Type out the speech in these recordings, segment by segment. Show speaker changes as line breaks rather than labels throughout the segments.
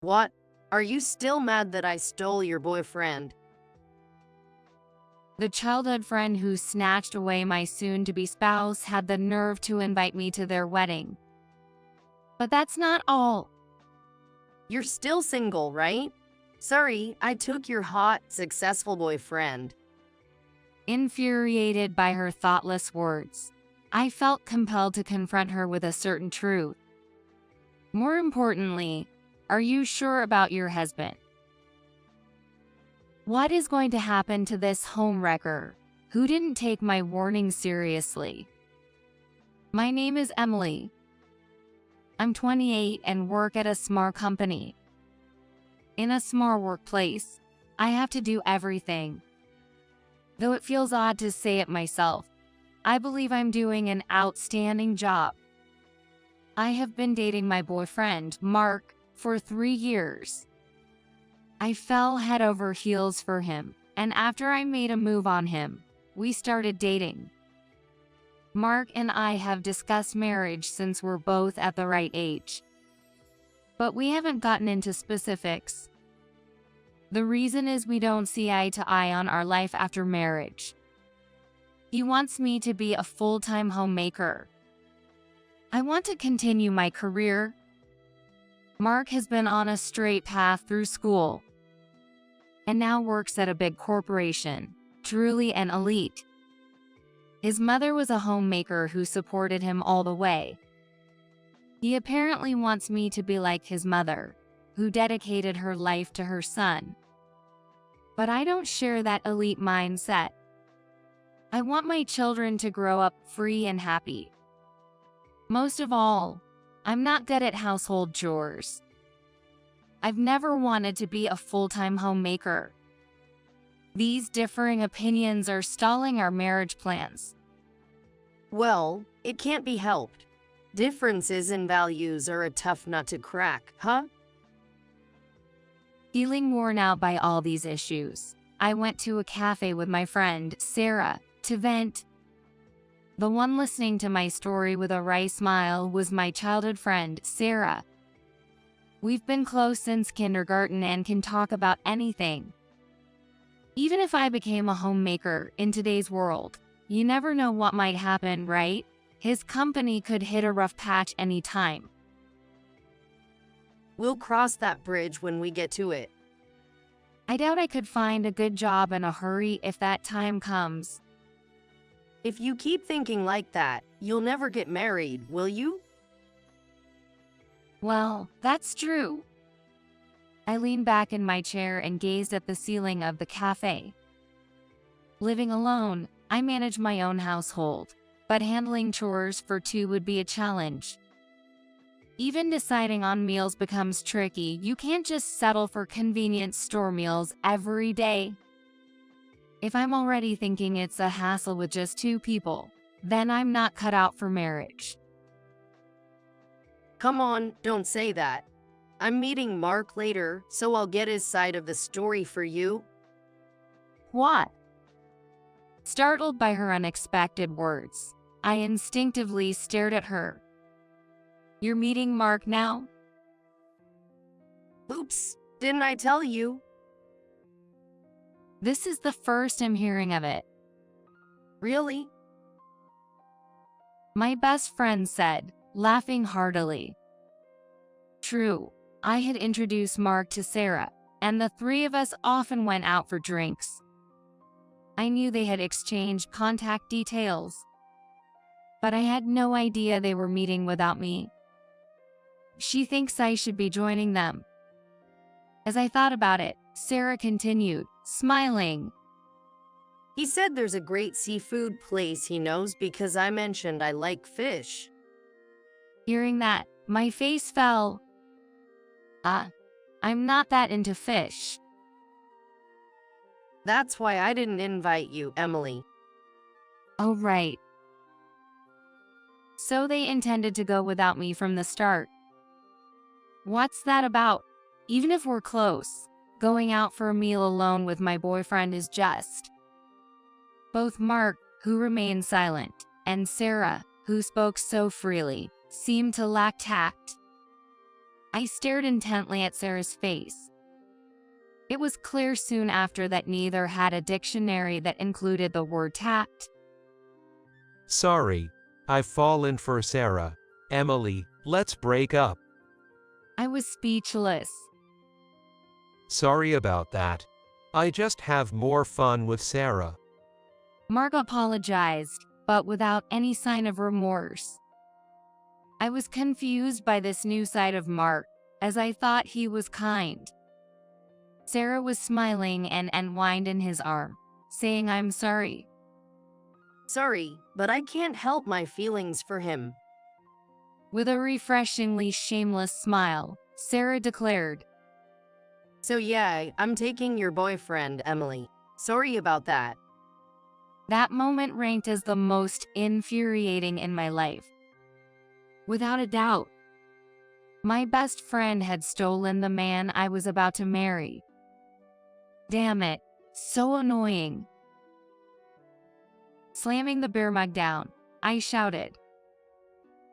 What? Are you still mad that I stole your boyfriend?
The childhood friend who snatched away my soon-to-be spouse had the nerve to invite me to their wedding. But that's not all.
You're still single, right? Sorry, I took your hot, successful boyfriend.
Infuriated by her thoughtless words, I felt compelled to confront her with a certain truth. More importantly, are you sure about your husband? What is going to happen to this homewrecker who didn't take my warning seriously? My name is Emily. I'm 28 and work at a small company. In a small workplace, I have to do everything. Though it feels odd to say it myself, I believe I'm doing an outstanding job. I have been dating my boyfriend, Mark, for 3 years. I fell head over heels for him, and after I made a move on him, we started dating. Mark and I have discussed marriage since we're both at the right age. But we haven't gotten into specifics. The reason is we don't see eye to eye on our life after marriage. He wants me to be a full-time homemaker. I want to continue my career. Mark has been on a straight path through school and now works at a big corporation, truly an elite. His mother was a homemaker who supported him all the way. He apparently wants me to be like his mother, who dedicated her life to her son. But I don't share that elite mindset. I want my children to grow up free and happy. Most of all, I'm not good at household chores. I've never wanted to be a full-time homemaker. These differing opinions are stalling our marriage plans.
Well, it can't be helped. Differences in values are a tough nut to crack, huh?
Feeling worn out by all these issues, I went to a cafe with my friend, Sarah, to vent. The one listening to my story with a wry smile was my childhood friend, Sarah. We've been close since kindergarten and can talk about anything. Even if I became a homemaker in today's world, you never know what might happen, right? His company could hit a rough patch anytime.
We'll cross that bridge when we get to it.
I doubt I could find a good job in a hurry if that time comes.
If you keep thinking like that, you'll never get married, will you?
Well, that's true. I leaned back in my chair and gazed at the ceiling of the cafe. Living alone, I manage my own household, but handling chores for two would be a challenge. Even deciding on meals becomes tricky. You can't just settle for convenience store meals every day. If I'm already thinking it's a hassle with just two people, then I'm not cut out for marriage.
Come on, don't say that. I'm meeting Mark later, so I'll get his side of the story for you.
What? Startled by her unexpected words, I instinctively stared at her. You're meeting Mark now?
Oops, didn't I tell you?
This is the first I'm hearing of it.
Really?
My best friend said, laughing heartily. True, I had introduced Mark to Sarah, and the three of us often went out for drinks. I knew they had exchanged contact details, but I had no idea they were meeting without me. She thinks I should be joining them. As I thought about it, Sarah continued, smiling.
He said there's a great seafood place he knows because I mentioned I like fish.
Hearing that, my face fell. I'm not that into fish.
That's why I didn't invite you, Emily.
Oh, right. So they intended to go without me from the start. What's that about? Even if we're close, going out for a meal alone with my boyfriend is just. Both Mark, who remained silent, and Sarah, who spoke so freely, seemed to lack tact. I stared intently at Sarah's face. It was clear soon after that neither had a dictionary that included the word tact.
Sorry, I've fallen for Sarah. Emily, let's break up.
I was speechless.
Sorry about that. I just have more fun with Sarah.
Mark apologized, but without any sign of remorse. I was confused by this new side of Mark, as I thought he was kind. Sarah was smiling and whined in his arm, saying, "I'm sorry."
Sorry, but I can't help my feelings for him.
With a refreshingly shameless smile, Sarah declared,
So yeah, I'm taking your boyfriend, Emily. Sorry about that.
That moment ranked as the most infuriating in my life. Without a doubt, my best friend had stolen the man I was about to marry. Damn it, so annoying. Slamming the beer mug down, I shouted.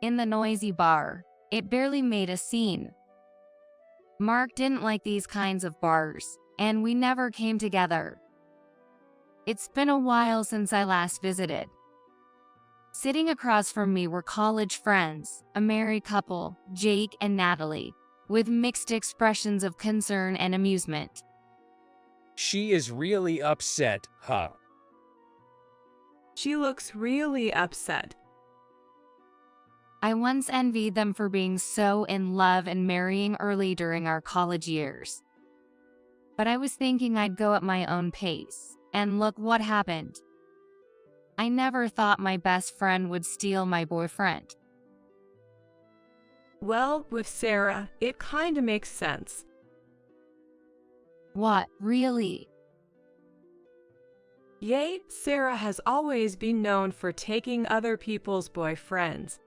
In the noisy bar, it barely made a scene. Mark didn't like these kinds of bars, and we never came together. It's been a while since I last visited. Sitting across from me were college friends, a married couple, Jake and Natalie, with mixed expressions of concern and amusement.
She is really upset, huh?
She looks really upset.
I once envied them for being so in love and marrying early during our college years. But I was thinking I'd go at my own pace, and look what happened. I never thought my best friend would steal my boyfriend.
Well, with Sarah, it kinda makes sense.
What, really?
Yay, Sarah has always been known for taking other people's boyfriends.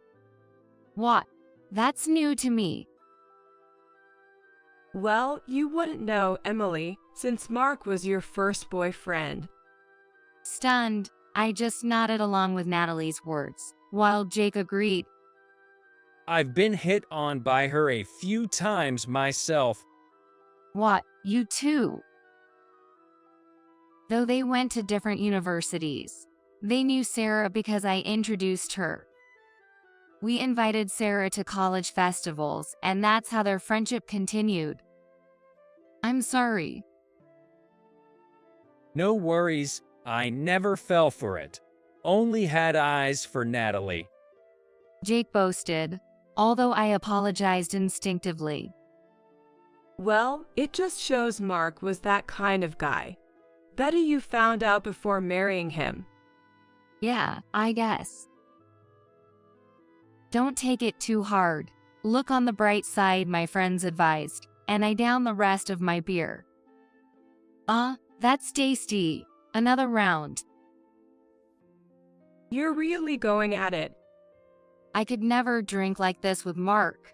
What? That's new to me.
Well, you wouldn't know, Emily, since Mark was your first boyfriend.
Stunned, I just nodded along with Natalie's words, while Jake agreed.
I've been hit on by her a few times myself.
What, you too? Though they went to different universities, they knew Sarah because I introduced her. We invited Sarah to college festivals, and that's how their friendship continued. I'm sorry.
No worries, I never fell for it. Only had eyes for Natalie.
Jake boasted, although I apologized instinctively.
Well, it just shows Mark was that kind of guy. Better you found out before marrying him.
Yeah, I guess. Don't take it too hard. Look on the bright side, my friends advised, and I downed the rest of my beer. That's tasty. Another round.
You're really going at it.
I could never drink like this with Mark.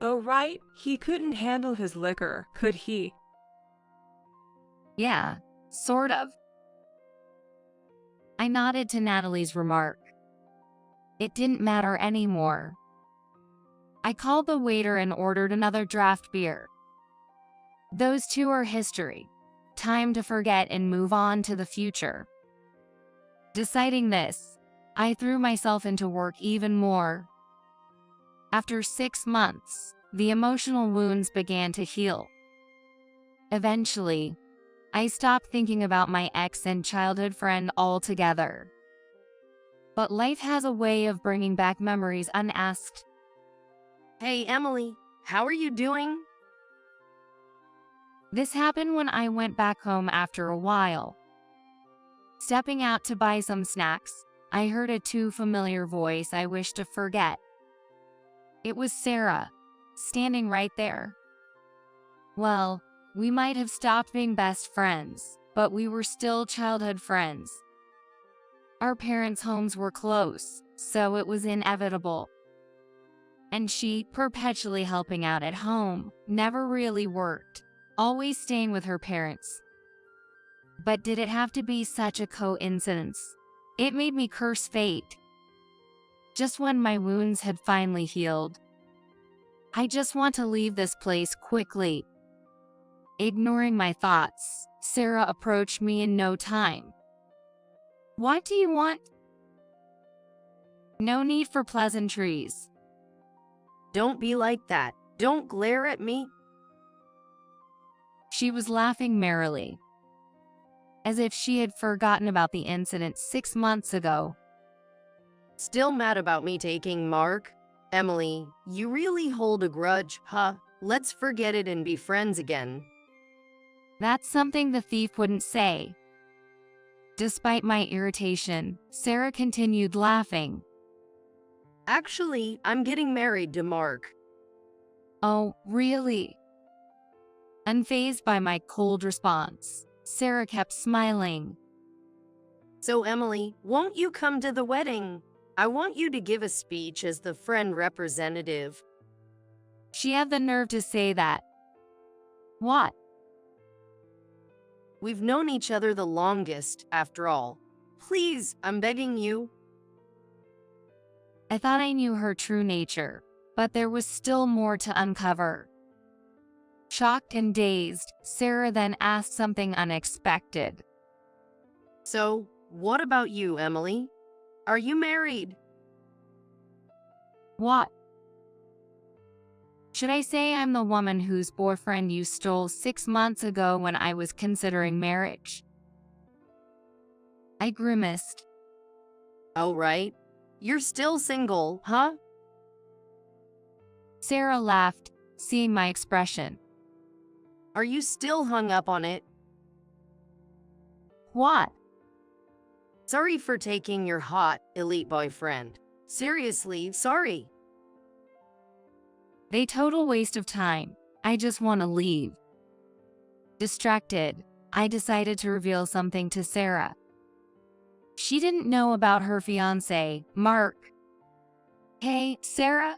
Oh right, he couldn't handle his liquor, could he?
Yeah, sort of. I nodded to Natalie's remark. It didn't matter anymore. I called the waiter and ordered another draft beer. Those two are history. Time to forget and move on to the future. Deciding this, I threw myself into work even more. After 6 months, the emotional wounds began to heal. Eventually, I stopped thinking about my ex and childhood friend altogether. But life has a way of bringing back memories unasked.
Hey, Emily, how are you doing?
This happened when I went back home after a while. Stepping out to buy some snacks, I heard a too familiar voice I wished to forget. It was Sarah, standing right there. Well, we might have stopped being best friends, but we were still childhood friends. Our parents' homes were close, so it was inevitable. And she, perpetually helping out at home, never really worked, always staying with her parents. But did it have to be such a coincidence? It made me curse fate. Just when my wounds had finally healed. I just want to leave this place quickly. Ignoring my thoughts, Sarah approached me in no time. What do you want? No need for pleasantries.
Don't be like that. Don't glare at me.
She was laughing merrily, as if she had forgotten about the incident 6 months ago.
Still mad about me taking Mark? Emily, you really hold a grudge, huh? Let's forget it and be friends again.
That's something the thief wouldn't say. Despite my irritation, Sarah continued laughing.
Actually, I'm getting married to Mark.
Oh, really? Unfazed by my cold response, Sarah kept smiling.
So Emily, won't you come to the wedding? I want you to give a speech as the friend representative.
She had the nerve to say that. What?
We've known each other the longest, after all. Please, I'm begging you.
I thought I knew her true nature, but there was still more to uncover. Shocked and dazed, Sarah then asked something unexpected.
So, what about you, Emily? Are you married?
What? Should I say I'm the woman whose boyfriend you stole 6 months ago when I was considering marriage? I grimaced.
Oh, right. You're still single, huh?
Sarah laughed, seeing my expression.
Are you still hung up on it?
What?
Sorry for taking your hot, elite boyfriend. Seriously, sorry.
They total waste of time. I just want to leave. Distracted, I decided to reveal something to Sarah. She didn't know about her fiancé, Mark. Hey, Sarah?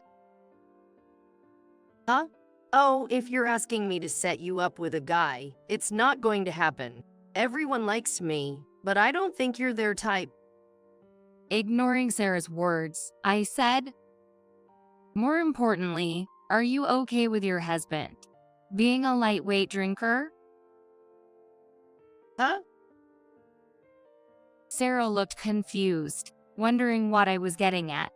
Huh? Oh, if you're asking me to set you up with a guy, it's not going to happen. Everyone likes me, but I don't think you're their type.
Ignoring Sarah's words, I said, more importantly, are you okay with your husband being a lightweight drinker?
Huh?
Sarah looked confused, wondering what I was getting at.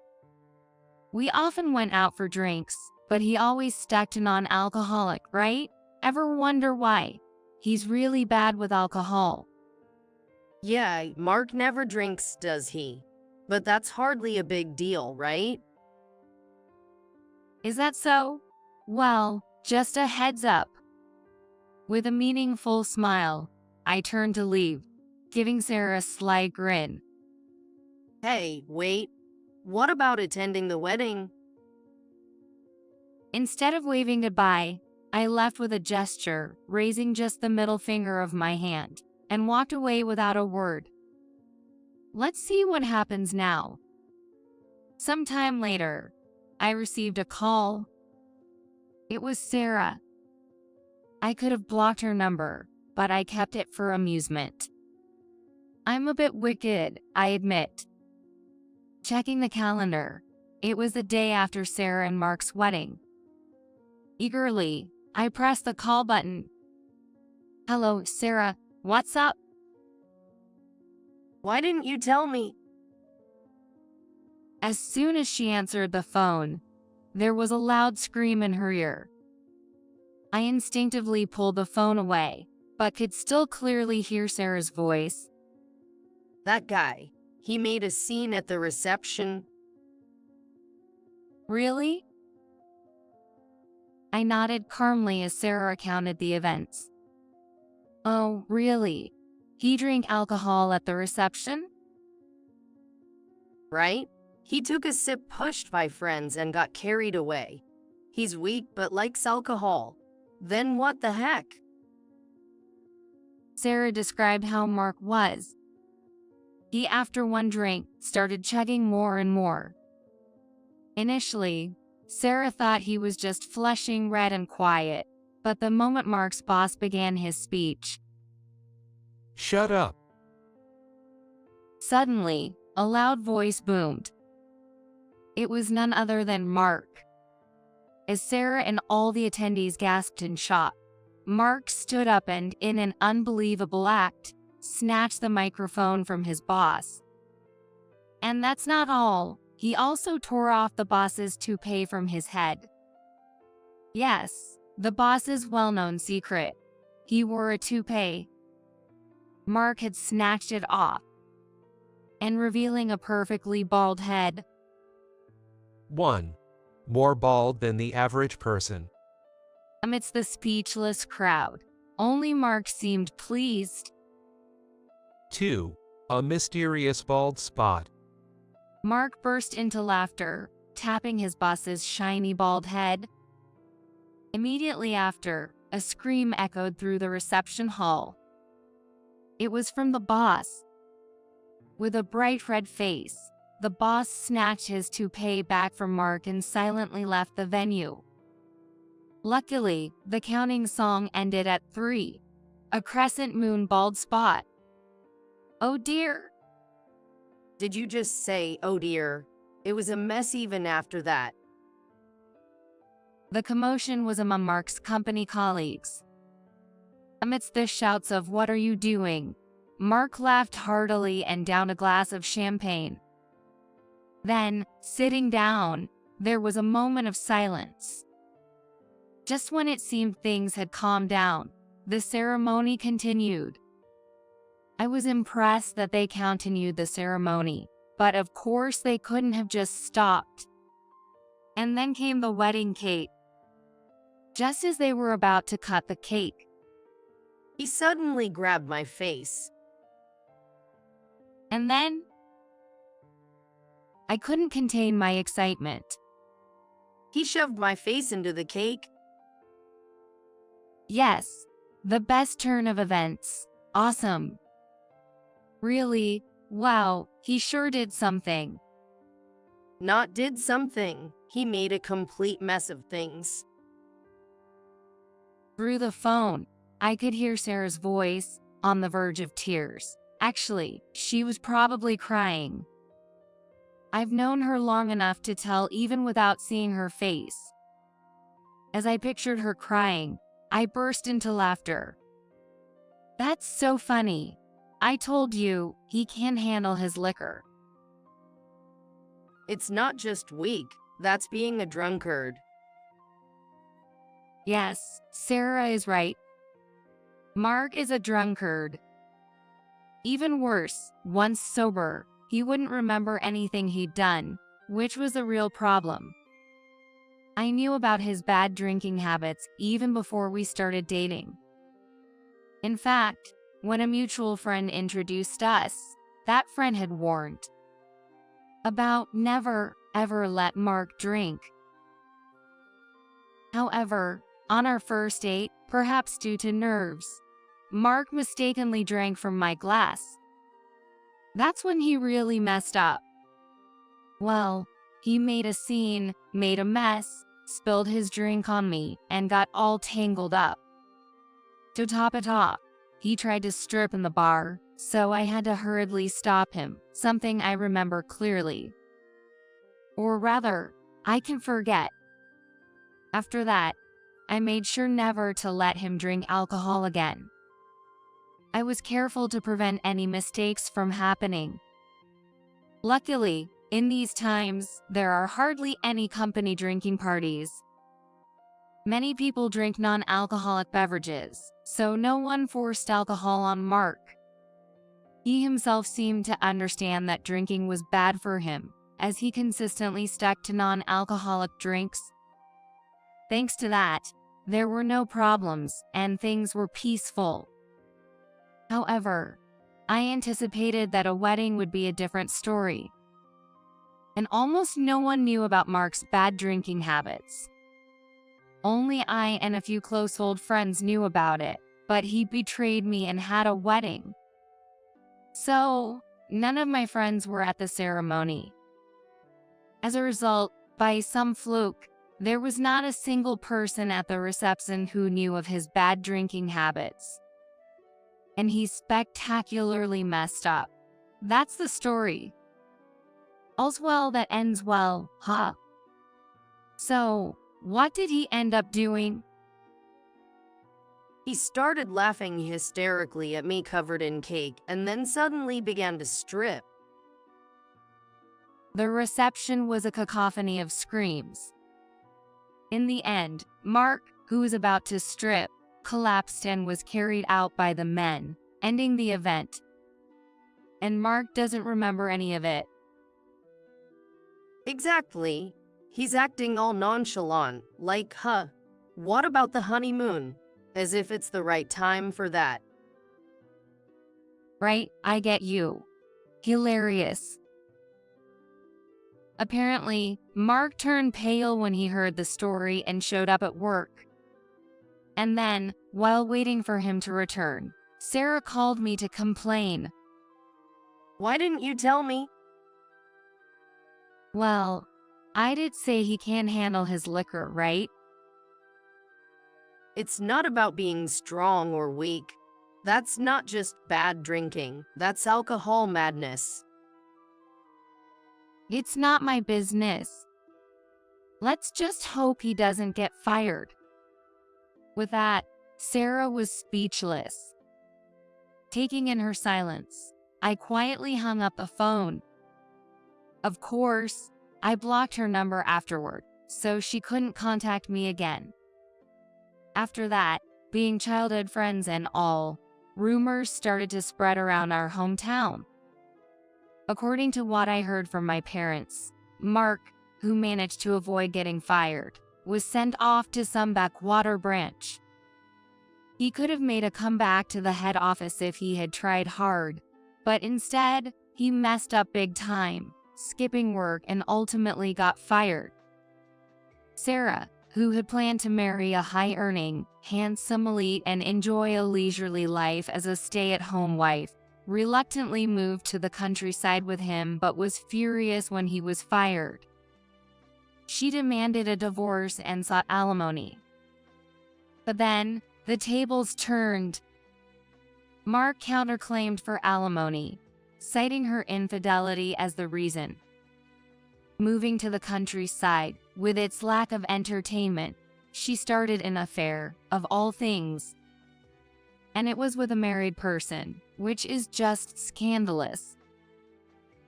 We often went out for drinks, but he always stuck to non-alcoholic, right? Ever wonder why? He's really bad with alcohol.
Yeah, Mark never drinks, does he? But that's hardly a big deal, right?
Is that so? Well, just a heads up. With a meaningful smile, I turned to leave, giving Sarah a sly grin.
Hey, wait. What about attending the wedding?
Instead of waving goodbye, I left with a gesture, raising just the middle finger of my hand, and walked away without a word. Let's see what happens now. Sometime later, I received a call. It was Sarah. I could have blocked her number, but I kept it for amusement. I'm a bit wicked, I admit. Checking the calendar, it was the day after Sarah and Mark's wedding. Eagerly, I pressed the call button. Hello, Sarah, what's up?
Why didn't you tell me?
As soon as she answered the phone, there was a loud scream in her ear. I instinctively pulled the phone away, but could still clearly hear Sarah's voice.
That guy. He made a scene at the reception.
Really? I nodded calmly as Sarah recounted the events. Oh, really? He drank alcohol at the reception?
Right? He took a sip pushed by friends and got carried away. He's weak but likes alcohol. Then what the heck?
Sarah described how Mark was. He, after one drink, started chugging more and more. Initially, Sarah thought he was just flushing red and quiet, but the moment Mark's boss began his speech,
Shut up.
suddenly, a loud voice boomed. It was none other than Mark. as Sarah and all the attendees gasped in shock. Mark stood up and, in an unbelievable act, snatched the microphone from his boss. And that's not all. He also tore off the boss's toupee from his head. Yes, the boss's well-known secret. He wore a toupee. Mark had snatched it off, and revealing a perfectly bald head.
1. More bald than the average person.
Amidst the speechless crowd, only Mark seemed pleased.
2. A mysterious bald spot.
Mark burst into laughter, tapping his boss's shiny bald head. Immediately after, a scream echoed through the reception hall. It was from the boss. With a bright red face, the boss snatched his toupee back from Mark and silently left the venue. Luckily, the counting song ended at 3. A crescent moon bald spot. Oh dear.
Did you just say, oh dear? It was a mess even after that.
The commotion was among Mark's company colleagues. Amidst the shouts of "What are you doing?" Mark laughed heartily and downed a glass of champagne. Then, sitting down, there was a moment of silence. Just when it seemed things had calmed down, the ceremony continued. I was impressed that they continued the ceremony, but of course they couldn't have just stopped. And then came the wedding cake. Just as they were about to cut the cake,
He suddenly grabbed my face.
and then I couldn't contain my excitement.
He shoved my face into the cake.
Yes, the best turn of events. Awesome. Really, wow, he sure did something.
Not did something. He made a complete mess of things.
Through the phone, I could hear Sarah's voice, on the verge of tears. Actually, she was probably crying. I've known her long enough to tell even without seeing her face. As I pictured her crying, I burst into laughter. That's so funny. I told you, he can't handle his liquor.
It's not just weak, that's being a drunkard.
Yes, Sarah is right. Mark is a drunkard. Even worse, once sober, he wouldn't remember anything he'd done, which was a real problem. I knew about his bad drinking habits even before we started dating. In fact, when a mutual friend introduced us, that friend had warned about never, ever let Mark drink. However, on our first date, perhaps due to nerves, Mark mistakenly drank from my glass. That's when he really messed up. Well, he made a scene, made a mess, spilled his drink on me, and got all tangled up. To top it off, he tried to strip in the bar, so I had to hurriedly stop him, something I remember clearly. Or rather, I can forget. After that, I made sure never to let him drink alcohol again. I was careful to prevent any mistakes from happening. Luckily, in these times, there are hardly any company drinking parties. Many people drink non-alcoholic beverages, so no one forced alcohol on Mark. He himself seemed to understand that drinking was bad for him, as he consistently stuck to non-alcoholic drinks. Thanks to that, there were no problems, and things were peaceful. However, I anticipated that a wedding would be a different story. And almost no one knew about Mark's bad drinking habits. Only I and a few close old friends knew about it, but he betrayed me and had a wedding. So, none of my friends were at the ceremony. As a result, by some fluke, there was not a single person at the reception who knew of his bad drinking habits. And he spectacularly messed up. That's the story. All's well that ends well, huh? So, What did he end up doing?
He started laughing hysterically at me covered in cake and then suddenly began to strip.
The reception was a cacophony of screams. In the end, Mark, who was about to strip, collapsed and was carried out by the men, ending the event. And Mark doesn't remember any of it.
Exactly. He's acting all nonchalant, like, what about the honeymoon? As if it's the right time for that.
Right, I get you. Hilarious. Apparently, Mark turned pale when he heard the story and showed up at work. And then, while waiting for him to return, Sarah called me to complain.
Why didn't you tell me?
Well, I did say he can't handle his liquor, right?
It's not about being strong or weak. That's not just bad drinking. That's alcohol madness.
It's not my business. Let's just hope he doesn't get fired. With that, Sarah was speechless. Taking in her silence, I quietly hung up the phone. Of course, I blocked her number afterward, so she couldn't contact me again. After that, being childhood friends and all, rumors started to spread around our hometown. According to what I heard from my parents, Mark, who managed to avoid getting fired, was sent off to some backwater branch. He could have made a comeback to the head office if he had tried hard, but instead, he messed up big time, skipping work and ultimately got fired. Sarah, who had planned to marry a high-earning, handsome elite and enjoy a leisurely life as a stay-at-home wife, reluctantly moved to the countryside with him but was furious when he was fired. She demanded a divorce and sought alimony. But then, the tables turned. Mark counterclaimed for alimony, citing her infidelity as the reason. Moving to the countryside, with its lack of entertainment, she started an affair, of all things. And it was with a married person, which is just scandalous.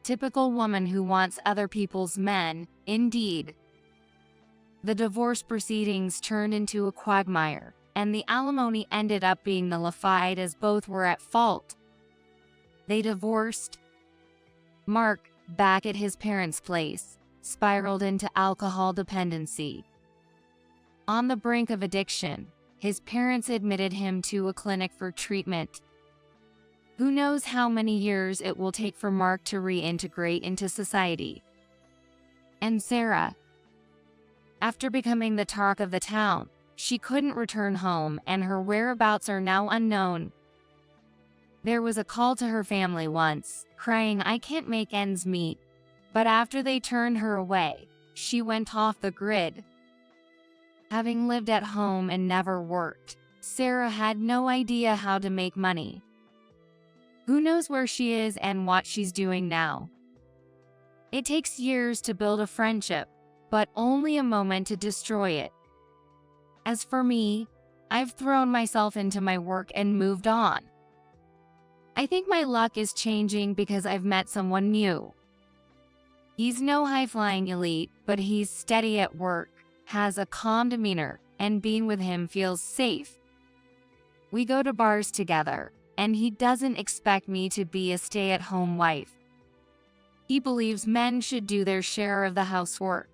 Typical woman who wants other people's men, indeed. The divorce proceedings turned into a quagmire, and the alimony ended up being nullified as both were at fault. They divorced. Mark, back at his parents' place, spiraled into alcohol dependency. On the brink of addiction, his parents admitted him to a clinic for treatment. Who knows how many years it will take for Mark to reintegrate into society. And Sarah, after becoming the talk of the town, she couldn't return home and her whereabouts are now unknown. There was a call to her family once, crying, "I can't make ends meet." But after they turned her away, she went off the grid. Having lived at home and never worked, Sarah had no idea how to make money. Who knows where she is and what she's doing now? It takes years to build a friendship, but only a moment to destroy it. As for me, I've thrown myself into my work and moved on. I think my luck is changing because I've met someone new. He's no high-flying elite, but he's steady at work, has a calm demeanor, and being with him feels safe. We go to bars together, and he doesn't expect me to be a stay-at-home wife. He believes men should do their share of the housework.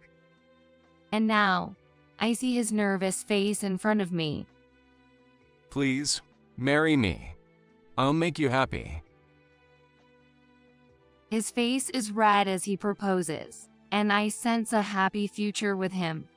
And now, I see his nervous face in front of me.
Please, marry me. I'll make you happy.
His face is red as he proposes, and I sense a happy future with him.